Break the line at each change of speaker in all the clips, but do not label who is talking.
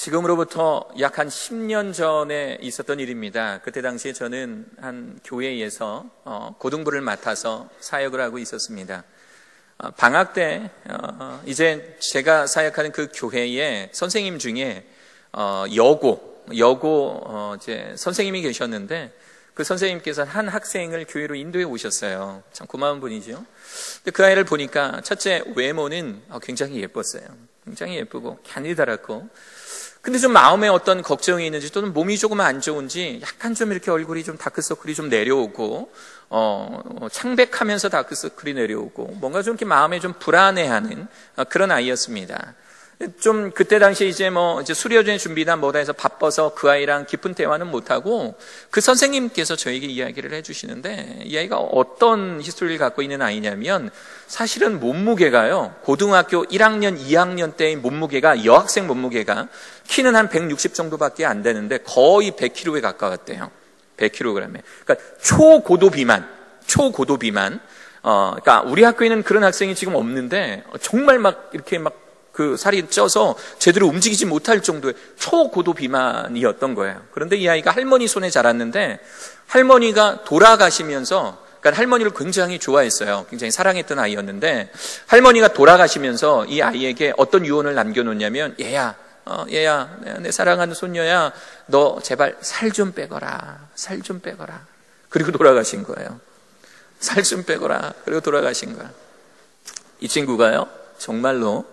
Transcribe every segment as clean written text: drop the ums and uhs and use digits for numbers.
지금으로부터 약 한 10년 전에 있었던 일입니다. 그때 당시에 저는 한 교회에서 고등부를 맡아서 사역을 하고 있었습니다. 방학 때 이제 제가 사역하는 그 교회에 선생님 중에 여고 이제 선생님이 계셨는데, 그 선생님께서 한 학생을 교회로 인도해 오셨어요. 참 고마운 분이죠. 근데 그 아이를 보니까 첫째 외모는 굉장히 예뻤어요. 굉장히 예쁘고 갸니 달았고, 근데 좀 마음에 어떤 걱정이 있는지 또는 몸이 조금 안 좋은지 약간 좀 이렇게 얼굴이 좀 다크서클이 좀 내려오고, 창백하면서 다크서클이 내려오고, 뭔가 좀 이렇게 마음에 좀 불안해하는 그런 아이였습니다. 좀 그때 당시에 이제 수료전 준비나 뭐다 해서 바빠서 그 아이랑 깊은 대화는 못하고, 그 선생님께서 저에게 이야기를 해주시는데, 이 아이가 어떤 히스토리를 갖고 있는 아이냐면, 사실은 몸무게가요, 고등학교 1학년, 2학년 때의 몸무게가, 여학생 몸무게가 키는 한 160 정도밖에 안 되는데 거의 100kg에 가까웠대요. 100kg에. 그러니까 초고도 비만. 그러니까 우리 학교에는 그런 학생이 지금 없는데, 정말 이렇게 그 살이 쪄서 제대로 움직이지 못할 정도의 초고도 비만이었던 거예요. 그런데 이 아이가 할머니 손에 자랐는데, 할머니가 돌아가시면서, 그러니까 할머니를 굉장히 좋아했어요. 굉장히 사랑했던 아이였는데, 할머니가 돌아가시면서 이 아이에게 어떤 유언을 남겨놓냐면, 얘야, 내 사랑하는 손녀야, 너 제발 살 좀 빼거라. 그리고 돌아가신 거예요. 살 좀 빼거라. 그리고 돌아가신 거야. 이 친구가요, 정말로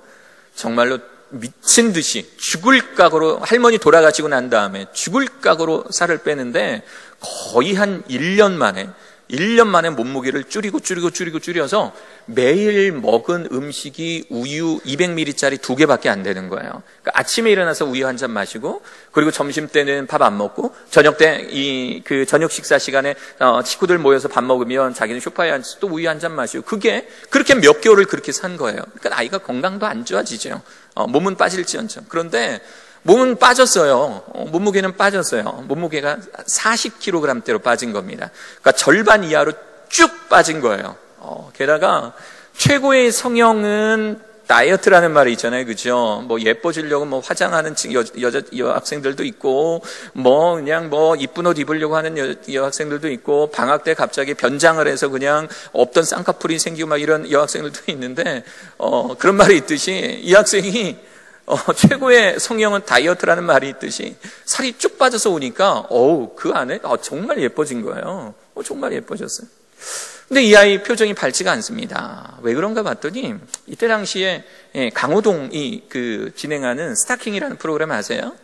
미친 듯이 죽을 각오로, 할머니 돌아가시고 난 다음에 죽을 각오로 살을 빼는데, 거의 한 1년 만에 몸무게를 줄여서 매일 먹은 음식이 우유 200ml짜리 2개밖에 안 되는 거예요. 그러니까 아침에 일어나서 우유 한 잔 마시고, 그리고 점심 때는 밥 안 먹고, 저녁 때 그 저녁 식사 시간에 식구들 모여서 밥 먹으면 자기는 소파에 앉아서 또 우유 한 잔 마시고, 그렇게 몇 개월을 그렇게 산 거예요. 그러니까 아이가 건강도 안 좋아지죠. 몸은 빠질지언정. 그런데 몸은 빠졌어요. 몸무게는 빠졌어요. 몸무게가 40kg대로 빠진 겁니다. 그러니까 절반 이하로 쭉 빠진 거예요. 게다가 최고의 성형은 다이어트라는 말이 있잖아요. 그죠? 예뻐지려고 화장하는 여학생들도 있고, 그냥 이쁜 옷 입으려고 하는 여학생들도 있고, 방학 때 갑자기 변장을 해서 그냥 없던 쌍꺼풀이 생기고 이런 여학생들도 있는데, 그런 말이 있듯이 이 학생이 최고의 성형은 다이어트라는 말이 있듯이 살이 쭉 빠져서 오니까, 그 안에 정말 예뻐진 거예요. 정말 예뻐졌어요. 근데 이 아이 표정이 밝지가 않습니다. 왜 그런가 봤더니, 이때 당시에 강호동이 진행하는 스타킹이라는 프로그램 아세요?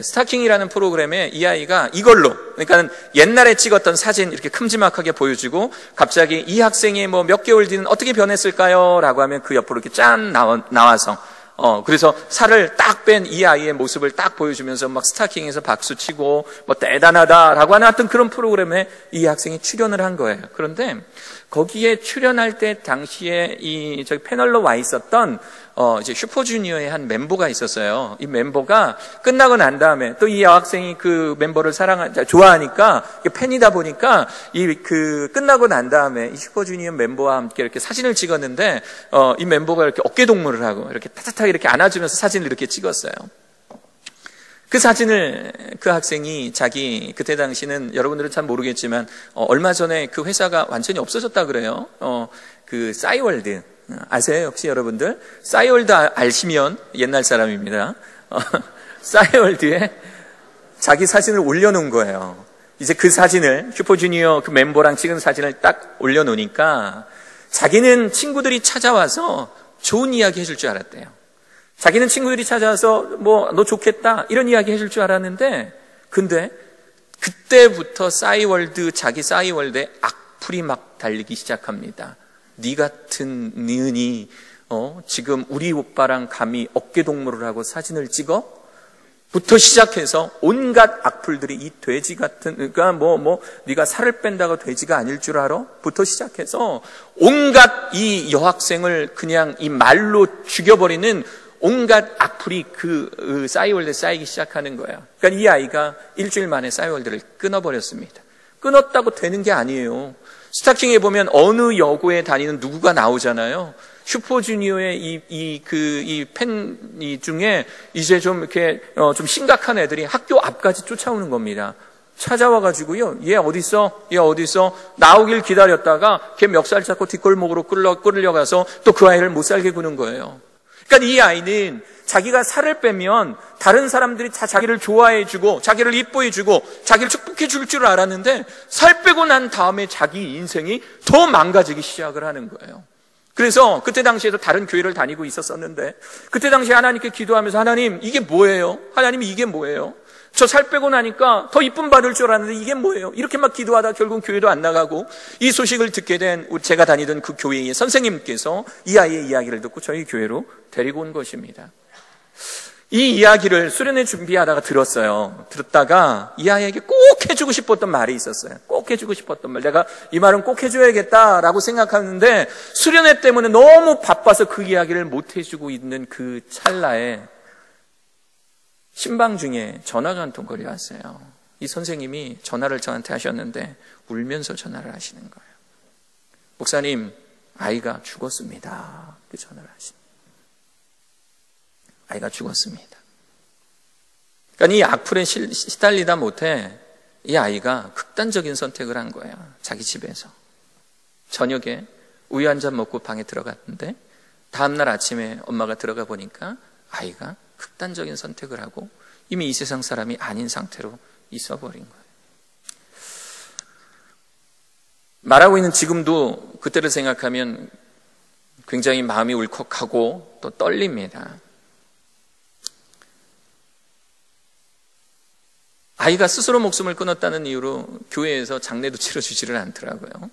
스타킹이라는 프로그램에 이 아이가 이걸로, 그러니까 옛날에 찍었던 사진 이렇게 큼지막하게 보여주고, 갑자기 이 학생이 몇 개월 뒤는 어떻게 변했을까요? 라고 하면 그 옆으로 이렇게 짠 나와서, 그래서 살을 딱 뺀 이 아이의 모습을 딱 보여주면서 스타킹에서 박수 치고, 대단하다라고 하는 하여튼 그런 프로그램에 이 학생이 출연을 한 거예요. 그런데 거기에 출연할 때 당시에 저기 패널로 와 있었던, 이제 슈퍼주니어의 한 멤버가 있었어요. 이 멤버가 끝나고 난 다음에 또 이 여학생이 그 멤버를 좋아하니까, 팬이다 보니까, 끝나고 난 다음에 이 슈퍼주니어 멤버와 함께 이렇게 사진을 찍었는데, 이 멤버가 이렇게 어깨동무를 하고, 이렇게 따뜻하게 이렇게 안아주면서 사진을 이렇게 찍었어요. 그 사진을 그 학생이 그때 당시는 여러분들은 잘 모르겠지만, 얼마 전에 그 회사가 완전히 없어졌다 그래요. 싸이월드. 아세요? 혹시 여러분들? 싸이월드 아시면 옛날 사람입니다. 싸이월드에 자기 사진을 올려놓은 거예요. 이제 그 사진을, 슈퍼주니어 그 멤버랑 찍은 사진을 딱 올려놓으니까, 자기는 친구들이 찾아와서 좋은 이야기 해줄 줄 알았대요. 자기는 친구들이 찾아와서 너 좋겠다 이런 이야기 해줄 줄 알았는데, 근데 그때부터 자기 싸이월드에 악플이 달리기 시작합니다. 네 같은 니은이 지금 우리 오빠랑 감히 어깨동무를 하고 사진을 찍어? 부터 시작해서 온갖 악플들이, 이 돼지 같은, 그러니까 네가 살을 뺀다고 돼지가 아닐 줄 알아? 부터 시작해서 온갖 이 여학생을 그냥 이 말로 죽여버리는 온갖 악플이 싸이월드에 쌓이기 시작하는 거예요. 그러니까 이 아이가 일주일 만에 싸이월드를 끊어버렸습니다. 끊었다고 되는 게 아니에요. 스타킹에 보면 어느 여고에 다니는 누구가 나오잖아요. 슈퍼주니어의 이 팬 중에 이제 좀 이렇게 좀 심각한 애들이 학교 앞까지 쫓아오는 겁니다. 찾아와가지고요, 얘 어딨어? 나오길 기다렸다가 걔 멱살 잡고 뒷골목으로 끌려가서 또 그 아이를 못 살게 구는 거예요. 그러니까 이 아이는 자기가 살을 빼면 다른 사람들이 다 자기를 좋아해주고 자기를 이뻐해주고 자기를 축복해줄 줄 알았는데 살 빼고 난 다음에 자기 인생이 더 망가지기 시작을 하는 거예요. 그래서 그때 당시에도 다른 교회를 다니고 있었었는데 그때 당시에 하나님께 기도하면서 하나님 이게 뭐예요? 하나님 이게 뭐예요? 저 살 빼고 나니까 더 이쁨 받을 줄 알았는데 이게 뭐예요? 이렇게 막 기도하다 결국 교회도 안 나가고 이 소식을 듣게 된 제가 다니던 그 교회의 선생님께서 이 아이의 이야기를 듣고 저희 교회로 데리고 온 것입니다. 이 이야기를 수련회 준비하다가 듣다가 이 아이에게 꼭 해주고 싶었던 말이 있었어요. 꼭 해주고 싶었던 말. 내가 이 말은 꼭 해줘야겠다라고 생각하는데 수련회 때문에 너무 바빠서 그 이야기를 못 해주고 있는 그 찰나에 신방 중에 전화가 한 통 걸려왔어요. 이 선생님이 전화를 저한테 하셨는데 울면서 전화를 하시는 거예요. 목사님, 아이가 죽었습니다. 그 전화를 하십니다. 아이가 죽었습니다. 그러니까 이 악플에 시달리다 못해 이 아이가 극단적인 선택을 한 거예요. 자기 집에서. 저녁에 우유 한 잔 먹고 방에 들어갔는데 다음날 아침에 엄마가 들어가 보니까 아이가 극단적인 선택을 하고 이미 이 세상 사람이 아닌 상태로 있어버린 거예요. 말하고 있는 지금도 그때를 생각하면 굉장히 마음이 울컥하고 또 떨립니다. 아이가 스스로 목숨을 끊었다는 이유로 교회에서 장례도 치러주지를 않더라고요.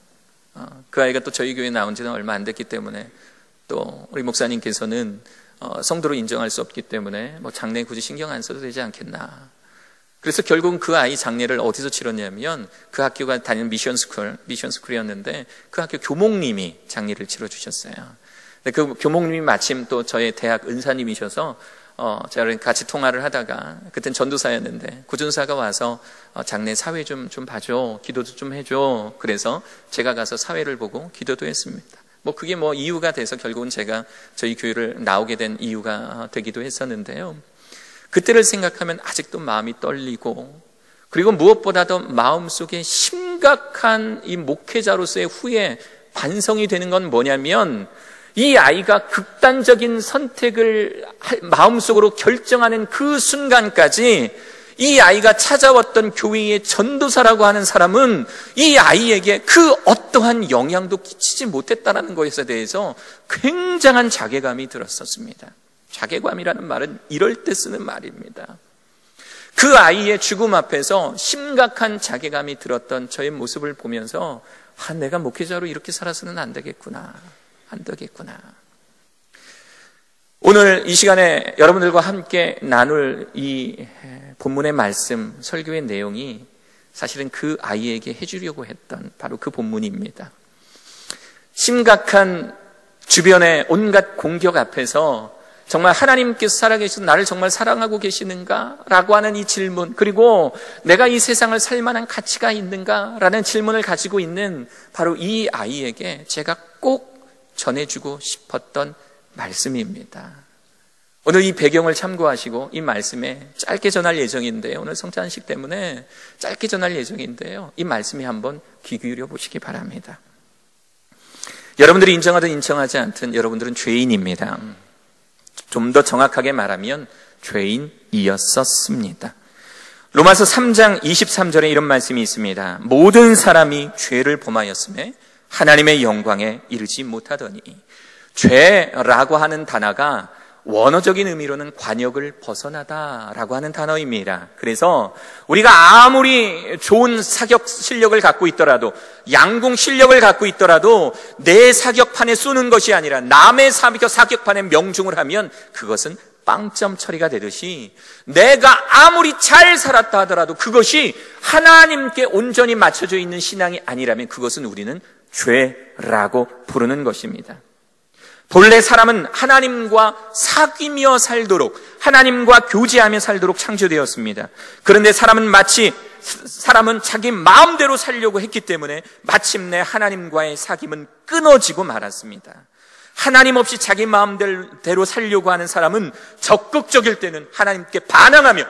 그 아이가 또 저희 교회에 나온 지는 얼마 안 됐기 때문에 또 우리 목사님께서는 성도로 인정할 수 없기 때문에 뭐 장례 굳이 신경 안 써도 되지 않겠나. 그래서 결국은 그 아이 장례를 어디서 치렀냐면 그 학교가 다니는 미션스쿨이었는데 그 학교 교목님이 장례를 치러주셨어요. 근데 그 교목님이 마침 또 저의 대학 은사님이셔서 제가 같이 통화를 하다가 그땐 전도사였는데 구준사가 와서 장례 사회 좀 봐줘, 기도도 좀 해줘. 그래서 제가 가서 사회를 보고 기도도 했습니다. 뭐 그게 뭐 이유가 돼서 결국은 제가 저희 교회를 나오게 된 이유가 되기도 했었는데요. 그때를 생각하면 아직도 마음이 떨리고 그리고 무엇보다도 마음속에 심각한 이 목회자로서의 후회, 반성이 되는 건 뭐냐면 이 아이가 극단적인 선택을 마음속으로 결정하는 그 순간까지 이 아이가 찾아왔던 교회의 전도사라고 하는 사람은 이 아이에게 그 어떠한 영향도 끼치지 못했다는 것에 대해서 굉장한 자괴감이 들었었습니다. 자괴감이라는 말은 이럴 때 쓰는 말입니다. 그 아이의 죽음 앞에서 심각한 자괴감이 들었던 저의 모습을 보면서 내가 목회자로 이렇게 살아서는 안 되겠구나. 오늘 이 시간에 여러분들과 함께 나눌 이 본문의 말씀, 설교의 내용이 사실은 그 아이에게 해주려고 했던 바로 그 본문입니다. 심각한 주변의 온갖 공격 앞에서 정말 하나님께서 살아계셔서 나를 정말 사랑하고 계시는가? 라고 하는 이 질문, 그리고 내가 이 세상을 살 만한 가치가 있는가? 라는 질문을 가지고 있는 바로 이 아이에게 제가 꼭 전해주고 싶었던 말씀입니다. 오늘 이 배경을 참고하시고 이 말씀에 짧게 전할 예정인데요. 오늘 성찬식 때문에 짧게 전할 예정인데요. 이 말씀에 한번 귀 기울여 보시기 바랍니다. 여러분들이 인정하든 인정하지 않든 여러분들은 죄인입니다. 좀 더 정확하게 말하면 죄인이었었습니다. 로마서 3장 23절에 이런 말씀이 있습니다. 모든 사람이 죄를 범하였음에 하나님의 영광에 이르지 못하더니. 죄라고 하는 단어가 원어적인 의미로는 관역을 벗어나다라고 하는 단어입니다. 그래서 우리가 아무리 좋은 사격 실력을 갖고 있더라도, 양궁 실력을 갖고 있더라도 내 사격판에 쏘는 것이 아니라 남의 사격판에 명중을 하면 그것은 빵점 처리가 되듯이 내가 아무리 잘 살았다 하더라도 그것이 하나님께 온전히 맞춰져 있는 신앙이 아니라면 그것은 우리는 죄라고 부르는 것입니다. 본래 사람은 하나님과 사귀며 살도록, 하나님과 교제하며 살도록 창조되었습니다. 그런데 사람은 자기 마음대로 살려고 했기 때문에 마침내 하나님과의 사귐은 끊어지고 말았습니다. 하나님 없이 자기 마음대로 살려고 하는 사람은 적극적일 때는 하나님께 반항하며,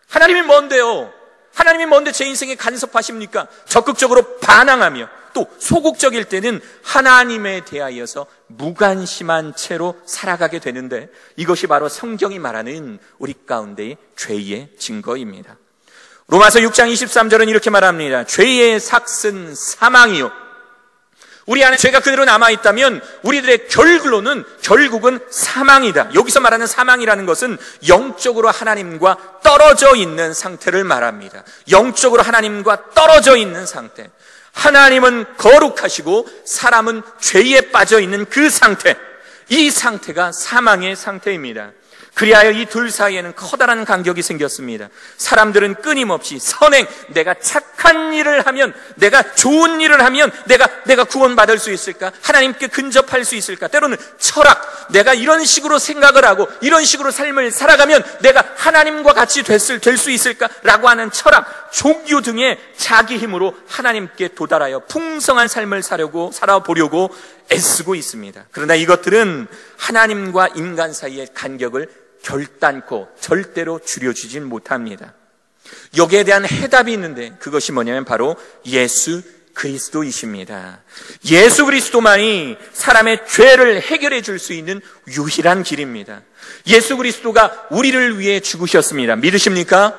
하나님이 뭔데요? 하나님이 뭔데 제 인생에 간섭하십니까? 적극적으로 반항하며, 또 소극적일 때는 하나님에 대하여서 무관심한 채로 살아가게 되는데, 이것이 바로 성경이 말하는 우리 가운데의 죄의 증거입니다. 로마서 6장 23절은 이렇게 말합니다. 죄의 삭은 사망이요, 우리 안에 죄가 그대로 남아있다면 우리들의 결국은 사망이다. 여기서 말하는 사망이라는 것은 영적으로 하나님과 떨어져 있는 상태를 말합니다. 영적으로 하나님과 떨어져 있는 상태. 하나님은 거룩하시고 사람은 죄에 빠져 있는 그 상태, 이 상태가 사망의 상태입니다. 그리하여 이 둘 사이에는 커다란 간격이 생겼습니다. 사람들은 끊임없이 선행, 내가 착한 일을 하면, 내가 좋은 일을 하면 내가 구원받을 수 있을까? 하나님께 근접할 수 있을까? 때로는 철학, 내가 이런 식으로 생각을 하고 이런 식으로 삶을 살아가면 내가 하나님과 같이 될 수 있을까? 라고 하는 철학, 종교 등의 자기 힘으로 하나님께 도달하여 풍성한 삶을 살아보려고 애쓰고 있습니다. 그러나 이것들은 하나님과 인간 사이의 간격을 결단코 절대로 줄여주진 못합니다. 여기에 대한 해답이 있는데, 그것이 뭐냐면 바로 예수 그리스도이십니다. 예수 그리스도만이 사람의 죄를 해결해 줄 수 있는 유일한 길입니다. 예수 그리스도가 우리를 위해 죽으셨습니다. 믿으십니까?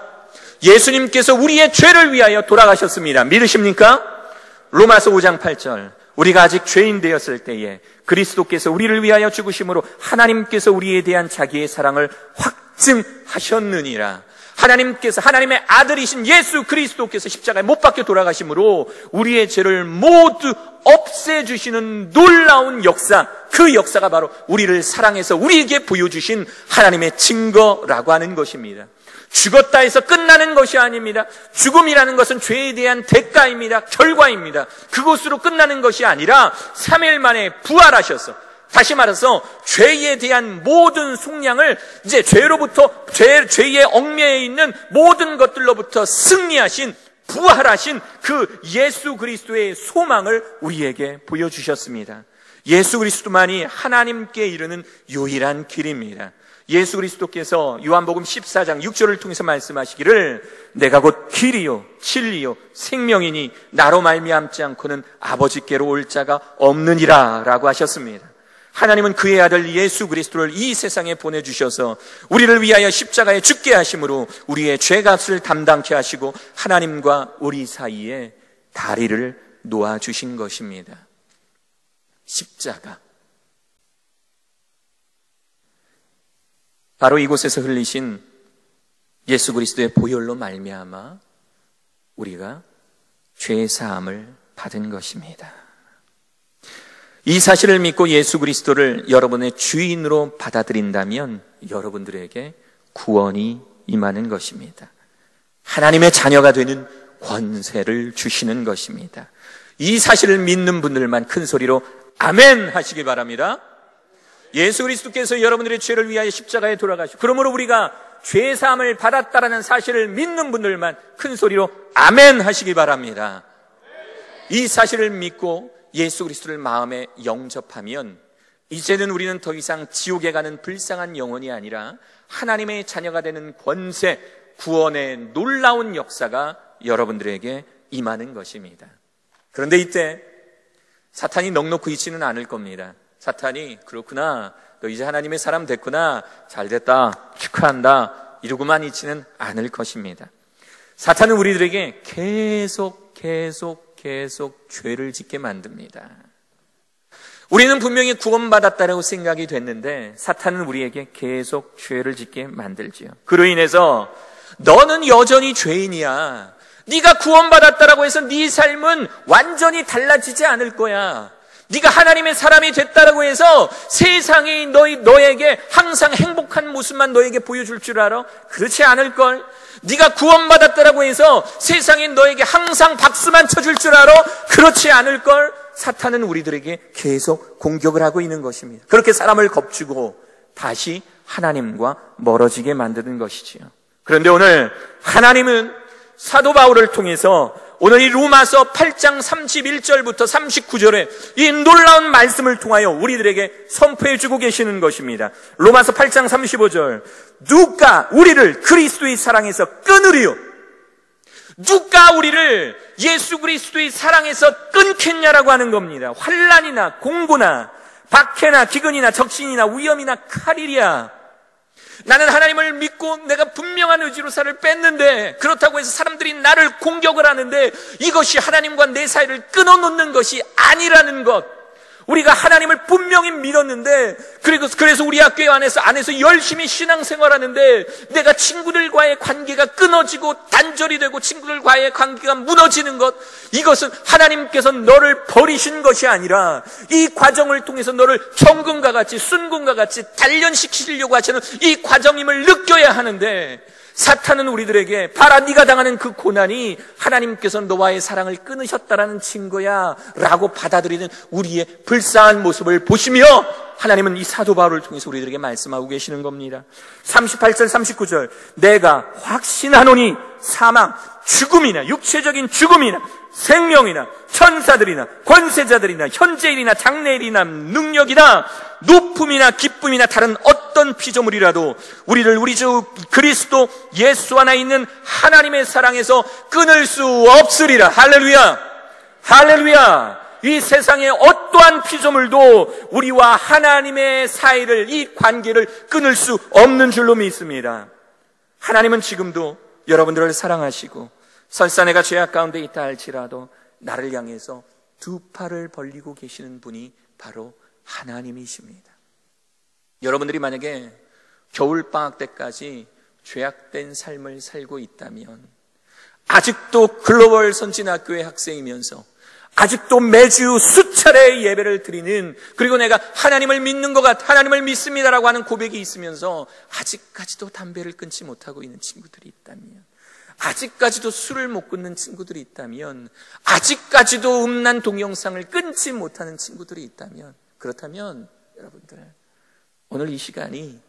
예수님께서 우리의 죄를 위하여 돌아가셨습니다. 믿으십니까? 로마서 5장 8절, 우리가 아직 죄인 되었을 때에 그리스도께서 우리를 위하여 죽으심으로 하나님께서 우리에 대한 자기의 사랑을 확증하셨느니라. 하나님의 아들이신 예수 그리스도께서 십자가에 못 박혀 돌아가심으로 우리의 죄를 모두 없애주시는 놀라운 역사, 그 역사가 바로 우리를 사랑해서 우리에게 보여주신 하나님의 증거라고 하는 것입니다. 죽었다 해서 끝나는 것이 아닙니다. 죽음이라는 것은 죄에 대한 대가입니다. 결과입니다. 그것으로 끝나는 것이 아니라 3일 만에 부활하셔서, 다시 말해서 죄에 대한 모든 속량을 이제 죄의 얽매여 있는 모든 것들로부터 승리하신, 부활하신 그 예수 그리스도의 소망을 우리에게 보여주셨습니다. 예수 그리스도만이 하나님께 이르는 유일한 길입니다. 예수 그리스도께서 요한복음 14장 6절을 통해서 말씀하시기를, 내가 곧 길이요 진리요 생명이니 나로 말미암지 않고는 아버지께로 올 자가 없느니라 라고 하셨습니다. 하나님은 그의 아들 예수 그리스도를 이 세상에 보내주셔서 우리를 위하여 십자가에 죽게 하심으로 우리의 죄값을 담당케 하시고 하나님과 우리 사이에 다리를 놓아주신 것입니다. 십자가, 바로 이곳에서 흘리신 예수 그리스도의 보혈로 말미암아 우리가 죄 사함을 받은 것입니다. 이 사실을 믿고 예수 그리스도를 여러분의 주인으로 받아들인다면 여러분들에게 구원이 임하는 것입니다. 하나님의 자녀가 되는 권세를 주시는 것입니다. 이 사실을 믿는 분들만 큰 소리로 아멘 하시기 바랍니다. 예수 그리스도께서 여러분들의 죄를 위하여 십자가에 돌아가시고, 그러므로 우리가 죄 사함을 받았다라는 사실을 믿는 분들만 큰 소리로 아멘 하시기 바랍니다. 이 사실을 믿고 예수 그리스도를 마음에 영접하면 이제는 우리는 더 이상 지옥에 가는 불쌍한 영혼이 아니라 하나님의 자녀가 되는 권세, 구원의 놀라운 역사가 여러분들에게 임하는 것입니다. 그런데 이때 사탄이 넋놓고 있지는 않을 겁니다. 사탄이 그렇구나, 너 이제 하나님의 사람 됐구나, 잘됐다, 축하한다, 이러고만 있지는 않을 것입니다. 사탄은 우리들에게 계속 죄를 짓게 만듭니다. 우리는 분명히 구원받았다라고 생각이 됐는데 사탄은 우리에게 계속 죄를 짓게 만들지요. 그로 인해서 너는 여전히 죄인이야, 네가 구원받았다라고 해서 네 삶은 완전히 달라지지 않을 거야, 네가 하나님의 사람이 됐다라고 해서 세상이 너에게 항상 행복한 모습만 너에게 보여줄 줄 알아? 그렇지 않을걸? 네가 구원받았다라고 해서 세상이 너에게 항상 박수만 쳐줄 줄 알아? 그렇지 않을걸? 사탄은 우리들에게 계속 공격을 하고 있는 것입니다. 그렇게 사람을 겁주고 다시 하나님과 멀어지게 만드는 것이지요. 그런데 오늘 하나님은 사도 바울을 통해서 오늘 이 로마서 8장 31절부터 39절에 이 놀라운 말씀을 통하여 우리들에게 선포해주고 계시는 것입니다. 로마서 8장 35절, 누가 우리를 그리스도의 사랑에서 끊으리요? 누가 우리를 예수 그리스도의 사랑에서 끊겠냐라고 하는 겁니다. 환난이나 공고나 박해나 기근이나 적신이나 위험이나 칼이랴. 나는 하나님을 믿고 내가 분명한 의지로 살을 뺐는데, 그렇다고 해서 사람들이 나를 공격을 하는데 이것이 하나님과 내 사이를 끊어놓는 것이 아니라는 것. 우리가 하나님을 분명히 믿었는데, 그래서 우리 학교 안에서 열심히 신앙생활하는데 내가 친구들과의 관계가 끊어지고 단절이 되고 친구들과의 관계가 무너지는 것, 이것은 하나님께서 너를 버리신 것이 아니라 이 과정을 통해서 너를 정금과 같이 순금과 같이 단련시키려고 하시는 이 과정임을 느껴야 하는데, 사탄은 우리들에게 봐라, 네가 당하는 그 고난이 하나님께서 너와의 사랑을 끊으셨다라는 증거야 라고 받아들이는 우리의 불쌍한 모습을 보시며 하나님은 이 사도 바울을 통해서 우리들에게 말씀하고 계시는 겁니다. 38절 39절, 내가 확신하노니 사망, 죽음이나 육체적인 죽음이나 생명이나 천사들이나 권세자들이나 현재일이나 장래일이나 능력이나 높음이나 기쁨이나 다른 어떤 피조물이라도 우리를 우리 주 그리스도 예수 안에 있는 하나님의 사랑에서 끊을 수 없으리라. 할렐루야, 할렐루야. 이 세상의 어떠한 피조물도 우리와 하나님의 사이를, 이 관계를 끊을 수 없는 줄로 믿습니다. 하나님은 지금도 여러분들을 사랑하시고, 설사 내가 죄악 가운데 있다 할지라도 나를 향해서 두 팔을 벌리고 계시는 분이 바로 하나님이십니다. 여러분들이 만약에 겨울방학 때까지 죄악된 삶을 살고 있다면, 아직도 글로벌 선진학교의 학생이면서 아직도 매주 수차례 예배를 드리는, 그리고 내가 하나님을 믿는 것 같아, 하나님을 믿습니다라고 하는 고백이 있으면서 아직까지도 담배를 끊지 못하고 있는 친구들이 있다면, 아직까지도 술을 못 끊는 친구들이 있다면, 아직까지도 음란 동영상을 끊지 못하는 친구들이 있다면, 그렇다면 여러분들, 오늘 이 시간이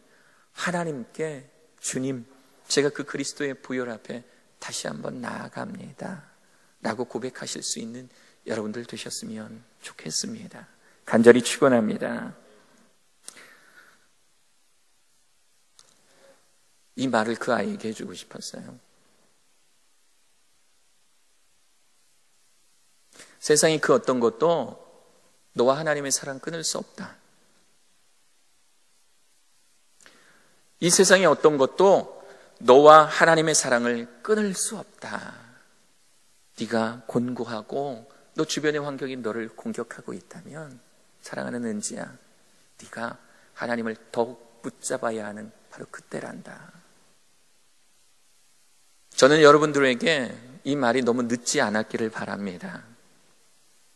하나님께 주님, 제가 그 그리스도의 보혈 앞에 다시 한번 나아갑니다 라고 고백하실 수 있는 여러분들 되셨으면 좋겠습니다. 간절히 축원합니다. 이 말을 그 아이에게 해주고 싶었어요. 세상이 그 어떤 것도 너와 하나님의 사랑 끊을 수 없다. 이 세상의 어떤 것도 너와 하나님의 사랑을 끊을 수 없다. 네가 곤고하고 너 주변의 환경이 너를 공격하고 있다면, 사랑하는 은지야, 네가 하나님을 더욱 붙잡아야 하는 바로 그때란다. 저는 여러분들에게 이 말이 너무 늦지 않았기를 바랍니다.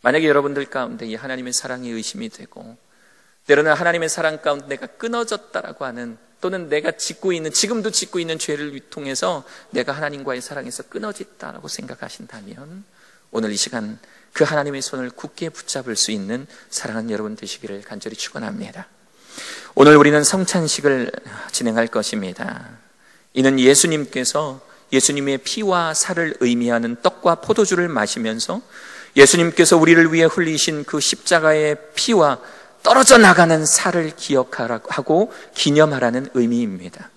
만약에 여러분들 가운데 이 하나님의 사랑이 의심이 되고, 때로는 하나님의 사랑 가운데 내가 끊어졌다라고 하는, 또는 내가 지금도 짓고 있는 죄를 통해서 내가 하나님과의 사랑에서 끊어졌다라고 생각하신다면, 오늘 이 시간 그 하나님의 손을 굳게 붙잡을 수 있는 사랑하는 여러분 되시기를 간절히 축원합니다. 오늘 우리는 성찬식을 진행할 것입니다. 이는 예수님께서 예수님의 피와 살을 의미하는 떡과 포도주를 마시면서 예수님께서 우리를 위해 흘리신 그 십자가의 피와 떨어져 나가는 살을 기억하고 기념하라는 의미입니다.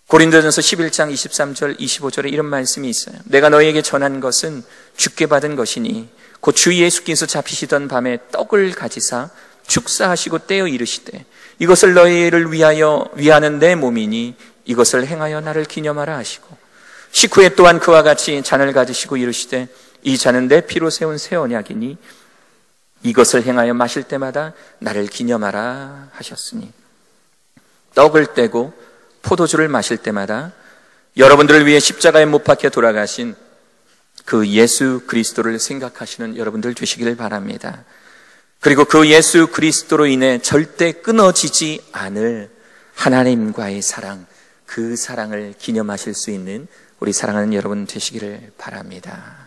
고린도전서 11장 23절 25절에 이런 말씀이 있어요. 내가 너희에게 전한 것은 주께 받은 것이니 곧 주 예수께서 잡히시던 밤에 떡을 가지사 축사하시고 떼어 이르시되 이것을 너희를 위하는 내 몸이니 이것을 행하여 나를 기념하라 하시고, 식후에 또한 그와 같이 잔을 가지시고 이르시되 이 잔은 내 피로 세운 새 언약이니 이것을 행하여 마실 때마다 나를 기념하라 하셨으니, 떡을 떼고 포도주를 마실 때마다 여러분들을 위해 십자가에 못 박혀 돌아가신 그 예수 그리스도를 생각하시는 여러분들 되시기를 바랍니다. 그리고 그 예수 그리스도로 인해 절대 끊어지지 않을 하나님과의 사랑, 그 사랑을 기념하실 수 있는 우리 사랑하는 여러분 되시기를 바랍니다.